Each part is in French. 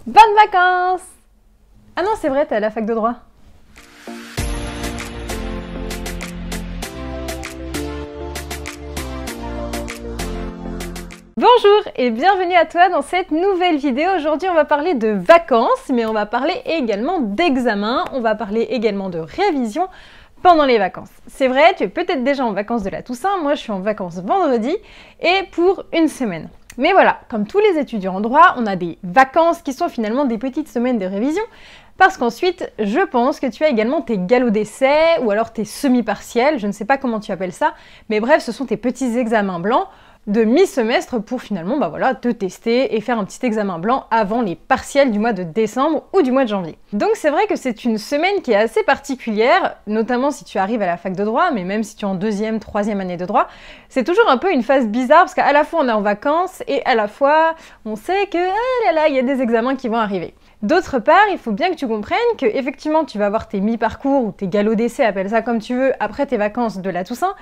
Bonnes vacances! Ah non, c'est vrai, t'es à la fac de droit. Bonjour et bienvenue à toi dans cette nouvelle vidéo. Aujourd'hui, on va parler de vacances, mais on va parler également d'examens, on va parler également de révision pendant les vacances. C'est vrai, tu es peut-être déjà en vacances de la Toussaint, moi je suis en vacances vendredi et pour une semaine. Mais voilà, comme tous les étudiants en droit, on a des vacances qui sont finalement des petites semaines de révision parce qu'ensuite, je pense que tu as également tes galops d'essai ou alors tes semi-partiels, je ne sais pas comment tu appelles ça, mais bref, ce sont tes petits examens blancs de mi-semestre pour finalement te tester et faire un petit examen blanc avant les partiels du mois de décembre ou du mois de janvier. Donc c'est vrai que c'est une semaine qui est assez particulière, notamment si tu arrives à la fac de droit, mais même si tu es en deuxième, troisième année de droit, c'est toujours un peu une phase bizarre parce qu'à la fois on est en vacances et à la fois on sait que il y a des examens qui vont arriver. D'autre part, il faut bien que tu comprennes que effectivement tu vas avoir tes mi-parcours ou tes galops d'essai, appelle ça comme tu veux, après tes vacances de la Toussaint,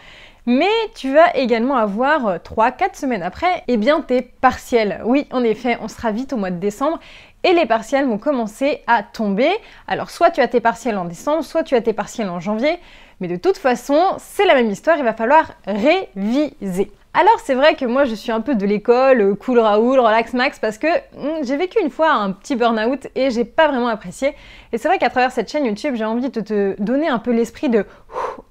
mais tu vas également avoir 3-4 semaines après, tes partiels. Oui, en effet, on sera vite au mois de décembre et les partiels vont commencer à tomber. Alors soit tu as tes partiels en décembre, soit tu as tes partiels en janvier, mais de toute façon, c'est la même histoire, il va falloir réviser. Alors c'est vrai que moi je suis un peu de l'école cool Raoul, relax max parce que j'ai vécu une fois un petit burn-out et j'ai pas vraiment apprécié. Et c'est vrai qu'à travers cette chaîne YouTube, j'ai envie de te donner un peu l'esprit de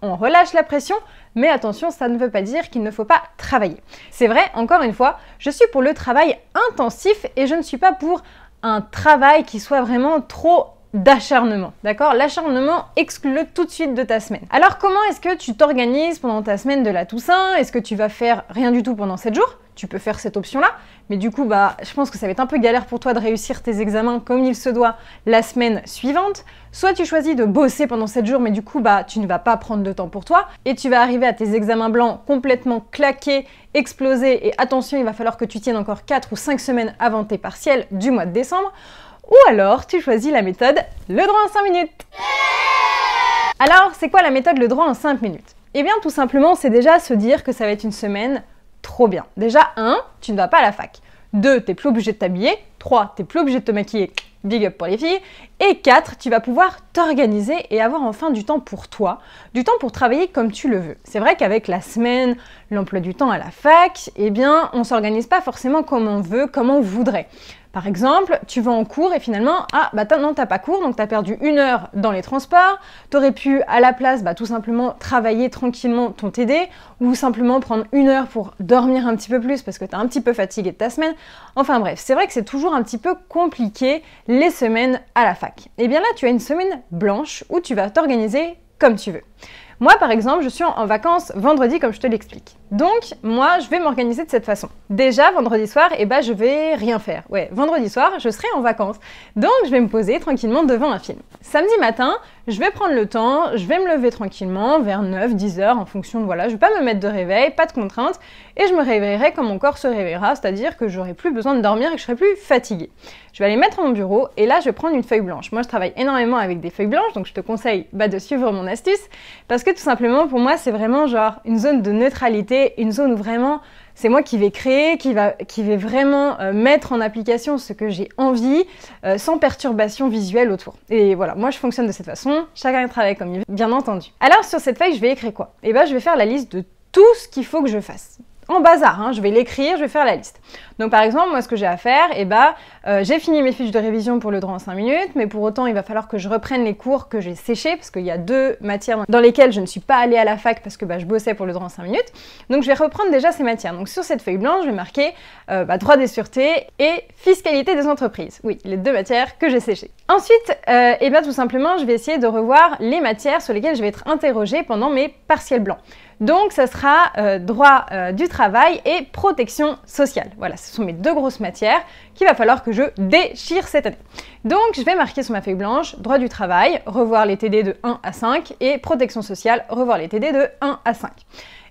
on relâche la pression, mais attention, ça ne veut pas dire qu'il ne faut pas travailler. C'est vrai, encore une fois, je suis pour le travail intensif et je ne suis pas pour un travail qui soit vraiment trop d'acharnement, d'accord? L'acharnement, exclue-le tout de suite de ta semaine. Alors comment est-ce que tu t'organises pendant ta semaine de la Toussaint? Est-ce que tu vas faire rien du tout pendant 7 jours? Tu peux faire cette option-là, mais du coup, je pense que ça va être un peu galère pour toi de réussir tes examens comme il se doit la semaine suivante. Soit tu choisis de bosser pendant 7 jours, mais du coup, tu ne vas pas prendre de temps pour toi, et tu vas arriver à tes examens blancs complètement claqués, explosés, et attention, il va falloir que tu tiennes encore 4 ou 5 semaines avant tes partiels du mois de décembre. Ou alors, tu choisis la méthode le droit en 5 minutes. Alors, c'est quoi la méthode le droit en 5 minutes? Eh bien, tout simplement, c'est déjà se dire que ça va être une semaine trop bien. Déjà, 1, tu ne vas pas à la fac. 2, t'es plus obligé de t'habiller. 3, t'es plus obligé de te maquiller. Big up pour les filles. Et 4, tu vas pouvoir t'organiser et avoir enfin du temps pour toi, du temps pour travailler comme tu le veux. C'est vrai qu'avec la semaine, l'emploi du temps à la fac, on s'organise pas forcément comme on veut, comme on voudrait. Par exemple, tu vas en cours et finalement, non, t'as pas cours, donc t'as perdu 1 heure dans les transports, t'aurais pu à la place tout simplement travailler tranquillement ton TD ou simplement prendre 1 heure pour dormir un petit peu plus parce que t'es un petit peu fatigué de ta semaine. Enfin bref, c'est vrai que c'est toujours un petit peu compliqué les semaines à la fac. Et bien là, tu as une semaine blanche où tu vas t'organiser comme tu veux. Moi, par exemple, je suis en vacances vendredi, comme je te l'explique. Donc, moi, je vais m'organiser de cette façon. Déjà, vendredi soir, je vais rien faire. Ouais, vendredi soir, je serai en vacances. Donc, je vais me poser tranquillement devant un film. Samedi matin, je vais prendre le temps, je vais me lever tranquillement, vers 9-10 heures, en fonction de, je vais pas me mettre de réveil, pas de contraintes, et je me réveillerai comme mon corps se réveillera, c'est-à-dire que j'aurai plus besoin de dormir et que je serai plus fatiguée. Je vais aller mettre à mon bureau, et là, je vais prendre une feuille blanche. Moi, je travaille énormément avec des feuilles blanches, donc je te conseille de suivre mon astuce, parce que tout simplement, pour moi, c'est vraiment une zone de neutralité, une zone où vraiment, c'est moi qui vais créer, qui vais vraiment mettre en application ce que j'ai envie, sans perturbation visuelle autour. Et voilà, moi je fonctionne de cette façon, chacun travaille comme il veut, bien entendu. Alors sur cette feuille, je vais écrire quoi? Je vais faire la liste de tout ce qu'il faut que je fasse. En bazar, je vais l'écrire, je vais faire la liste. Donc par exemple, moi ce que j'ai à faire, j'ai fini mes fiches de révision pour le droit en 5 minutes, mais pour autant il va falloir que je reprenne les cours que j'ai séchés, parce qu'il y a 2 matières dans lesquelles je ne suis pas allée à la fac parce que je bossais pour le droit en 5 minutes. Donc je vais reprendre déjà ces matières. Donc sur cette feuille blanche, je vais marquer droit des sûretés et fiscalité des entreprises. Oui, les 2 matières que j'ai séchées. Ensuite, tout simplement, je vais essayer de revoir les matières sur lesquelles je vais être interrogée pendant mes partiels blancs. Donc, ça sera droit du travail et protection sociale. Voilà, ce sont mes 2 grosses matières qu'il va falloir que je déchire cette année. Donc, je vais marquer sur ma feuille blanche droit du travail, revoir les TD de 1 à 5 et protection sociale, revoir les TD de 1 à 5.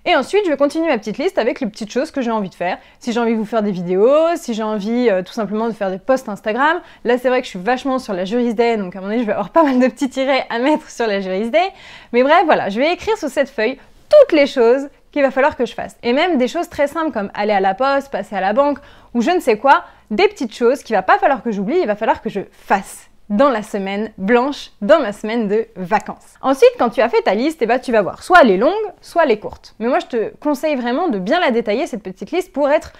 Et ensuite, je vais continuer ma petite liste avec les petites choses que j'ai envie de faire. Si j'ai envie de vous faire des vidéos, si j'ai envie tout simplement de faire des posts Instagram. Là, c'est vrai que je suis vachement sur la Juris Day, donc à un moment donné, je vais avoir pas mal de petits tirets à mettre sur la Juris Day. Mais bref, voilà, je vais écrire sur cette feuille toutes les choses qu'il va falloir que je fasse. Et même des choses très simples comme aller à la poste, passer à la banque ou je ne sais quoi, des petites choses qu'il va pas falloir que j'oublie, il va falloir que je fasse dans la semaine blanche, dans ma semaine de vacances. Ensuite, quand tu as fait ta liste, tu vas voir, soit elle est longue, soit elle est courte. Mais moi, je te conseille vraiment de bien la détailler, cette petite liste, pour être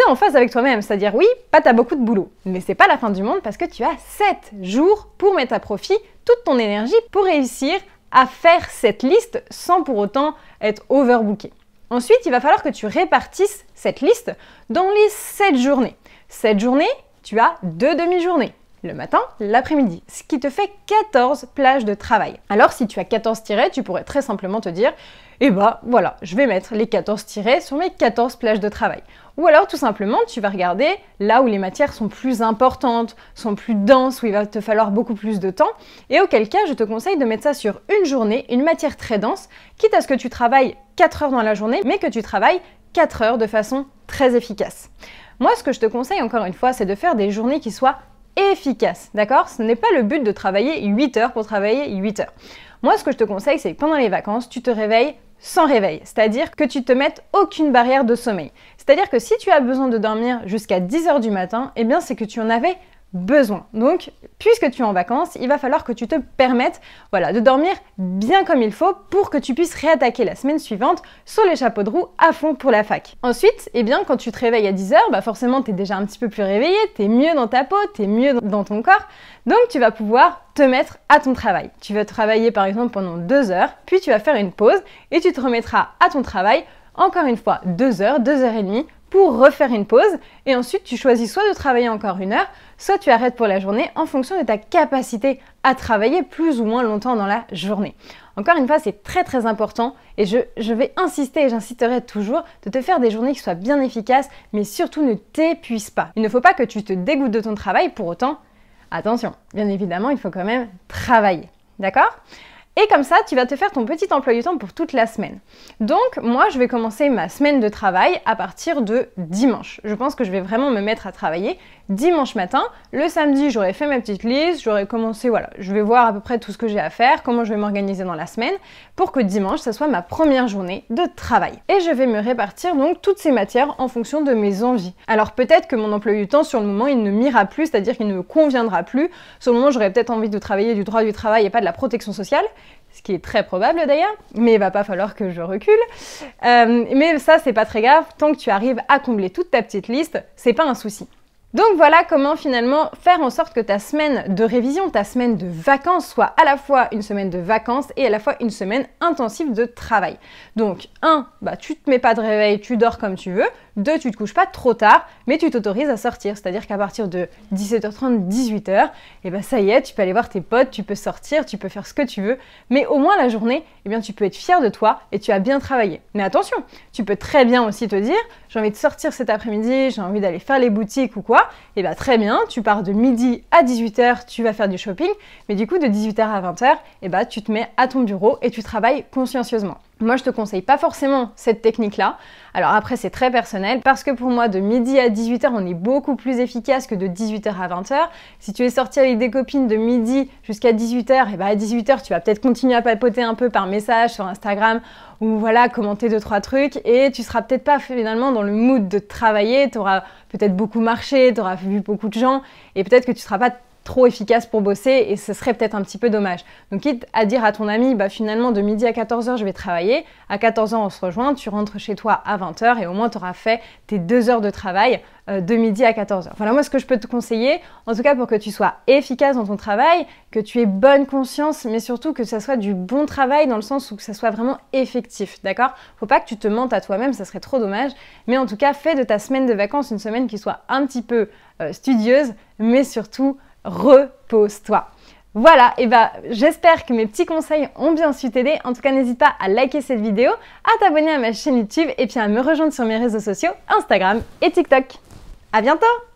en phase avec toi-même. C'est-à-dire, oui, tu as beaucoup de boulot, mais c'est pas la fin du monde parce que tu as 7 jours pour mettre à profit toute ton énergie pour réussir à faire cette liste sans pour autant être overbooké. Ensuite, il va falloir que tu répartisses cette liste dans les 7 journées. 7 journées, tu as 2 demi-journées. Le matin, l'après-midi, ce qui te fait 14 plages de travail. Alors si tu as 14 tirets, tu pourrais très simplement te dire voilà, je vais mettre les 14 tirets sur mes 14 plages de travail. Ou alors tout simplement, tu vas regarder là où les matières sont plus importantes, sont plus denses, où il va te falloir beaucoup plus de temps. Et auquel cas, je te conseille de mettre ça sur une journée, une matière très dense, quitte à ce que tu travailles 4 heures dans la journée, mais que tu travailles 4 heures de façon très efficace. Moi, ce que je te conseille encore une fois, c'est de faire des journées qui soient efficace, d'accord? Ce n'est pas le but de travailler 8 heures pour travailler 8 heures. Moi, ce que je te conseille, c'est que pendant les vacances, tu te réveilles sans réveil, c'est-à-dire que tu te mettes aucune barrière de sommeil. C'est-à-dire que si tu as besoin de dormir jusqu'à 10 heures du matin, c'est que tu en avais besoin. Donc, puisque tu es en vacances, il va falloir que tu te permettes de dormir bien comme il faut pour que tu puisses réattaquer la semaine suivante sur les chapeaux de roue à fond pour la fac. Ensuite, quand tu te réveilles à 10 heures, forcément, tu es déjà un petit peu plus réveillé, tu es mieux dans ta peau, tu es mieux dans ton corps, donc tu vas pouvoir te mettre à ton travail. Tu vas travailler par exemple pendant 2 heures, puis tu vas faire une pause et tu te remettras à ton travail, encore une fois, 2 heures, 2 heures et demie, pour refaire une pause, et ensuite tu choisis soit de travailler encore 1 heure, soit tu arrêtes pour la journée en fonction de ta capacité à travailler plus ou moins longtemps dans la journée. Encore une fois, c'est très très important et je vais insister et j'insisterai toujours de te faire des journées qui soient bien efficaces, mais surtout ne t'épuise pas. Il ne faut pas que tu te dégoûtes de ton travail, pour autant, attention, bien évidemment, il faut quand même travailler, d'accord ? Et comme ça, tu vas te faire ton petit emploi du temps pour toute la semaine. Donc, moi, je vais commencer ma semaine de travail à partir de dimanche. Je pense que je vais vraiment me mettre à travailler dimanche matin. Le samedi, j'aurai fait ma petite liste, j'aurai commencé, je vais voir à peu près tout ce que j'ai à faire, comment je vais m'organiser dans la semaine, pour que dimanche, ça soit ma première journée de travail. Et je vais me répartir donc toutes ces matières en fonction de mes envies. Alors peut-être que mon emploi du temps, sur le moment, il ne m'ira plus, c'est-à-dire qu'il ne me conviendra plus. Sur le moment, j'aurais peut-être envie de travailler du droit du travail et pas de la protection sociale, ce qui est très probable d'ailleurs, mais il va pas falloir que je recule. Mais ça, c'est pas très grave, tant que tu arrives à combler toute ta petite liste, c'est pas un souci. Donc voilà comment finalement faire en sorte que ta semaine de révision, ta semaine de vacances soit à la fois une semaine de vacances et à la fois une semaine intensive de travail. Donc 1, tu te mets pas de réveil, tu dors comme tu veux. 2, tu te couches pas trop tard, mais tu t'autorises à sortir. C'est-à-dire qu'à partir de 17h30, 18h, ça y est, tu peux aller voir tes potes, tu peux sortir, tu peux faire ce que tu veux. Mais au moins la journée, tu peux être fier de toi et tu as bien travaillé. Mais attention, tu peux très bien aussi te dire, j'ai envie de sortir cet après-midi, j'ai envie d'aller faire les boutiques ou quoi. Très bien, tu pars de midi à 18h, tu vas faire du shopping, mais du coup de 18h à 20h, tu te mets à ton bureau et tu travailles consciencieusement. Moi, je te conseille pas forcément cette technique-là. Alors après, c'est très personnel parce que pour moi, de midi à 18h, on est beaucoup plus efficace que de 18h à 20h. Si tu es sorti avec des copines de midi jusqu'à 18h, à 18h, tu vas peut-être continuer à papoter un peu par message sur Instagram ou commenter 2-3 trucs et tu seras peut-être pas finalement dans le mood de travailler. Tu auras peut-être beaucoup marché, tu auras vu beaucoup de gens et peut-être que tu seras pas trop efficace pour bosser et ce serait peut-être un petit peu dommage. Donc quitte à dire à ton ami, finalement de midi à 14h je vais travailler, à 14h on se rejoint, tu rentres chez toi à 20h et au moins tu auras fait tes 2 heures de travail de midi à 14h. Voilà moi ce que je peux te conseiller, en tout cas pour que tu sois efficace dans ton travail, que tu aies bonne conscience, mais surtout que ça soit du bon travail dans le sens où que ça soit vraiment effectif, d'accord? Faut pas que tu te mentes à toi-même, ça serait trop dommage, mais en tout cas fais de ta semaine de vacances une semaine qui soit un petit peu studieuse, mais surtout repose-toi. Voilà, j'espère que mes petits conseils ont bien su t'aider. En tout cas, n'hésite pas à liker cette vidéo, à t'abonner à ma chaîne YouTube et puis à me rejoindre sur mes réseaux sociaux, Instagram et TikTok. À bientôt!